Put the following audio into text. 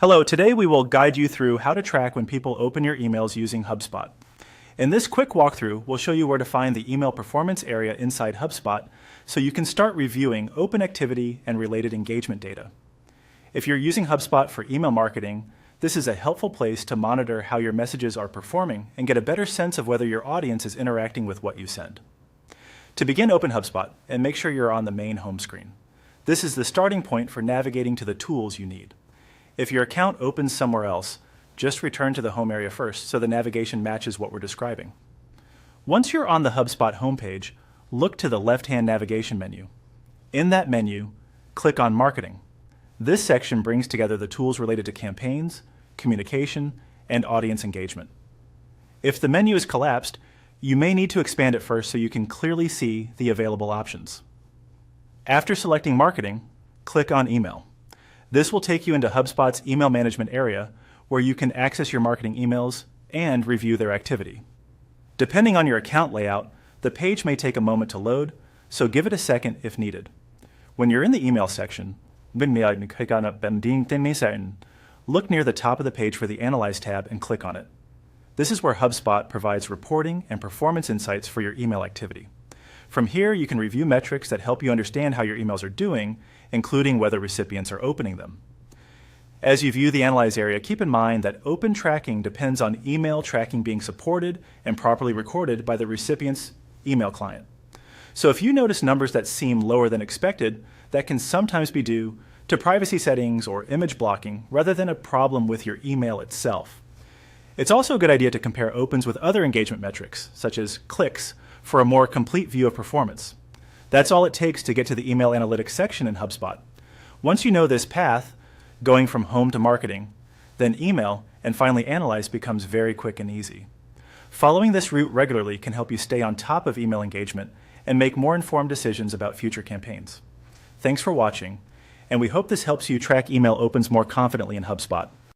Hello, today we will guide you through how to track when people open your emails using HubSpot. In this quick walkthrough, we'll show you where to find the email performance area inside HubSpot so you can start reviewing open activity and related engagement data. If you're using HubSpot for email marketing, this is a helpful place to monitor how your messages are performing and get a better sense of whether your audience is interacting with what you send. To begin, open HubSpot and make sure you're on the main home screen. This is the starting point for navigating to the tools you need. If your account opens somewhere else, just return to the home area first so the navigation matches what we're describing. Once you're on the HubSpot homepage, look to the left-hand navigation menu. In that menu, click on Marketing. This section brings together the tools related to campaigns, communication, and audience engagement. If the menu is collapsed, you may need to expand it first so you can clearly see the available options. After selecting Marketing, click on Email. This will take you into HubSpot's email management area where you can access your marketing emails and review their activity. Depending on your account layout, the page may take a moment to load, so give it a second if needed. When you're in the email section, look near the top of the page for the Analyze tab and click on it. This is where HubSpot provides reporting and performance insights for your email activity. From here, you can review metrics that help you understand how your emails are doing, including whether recipients are opening them. As you view the Analyze area, keep in mind that open tracking depends on email tracking being supported and properly recorded by the recipient's email client. So if you notice numbers that seem lower than expected, that can sometimes be due to privacy settings or image blocking rather than a problem with your email itself. It's also a good idea to compare opens with other engagement metrics, such as clicks, for a more complete view of performance. That's all it takes to get to the email analytics section in HubSpot. Once you know this path, going from home to marketing, then email, and finally analyze becomes very quick and easy. Following this route regularly can help you stay on top of email engagement and make more informed decisions about future campaigns. Thanks for watching, and we hope this helps you track email opens more confidently in HubSpot.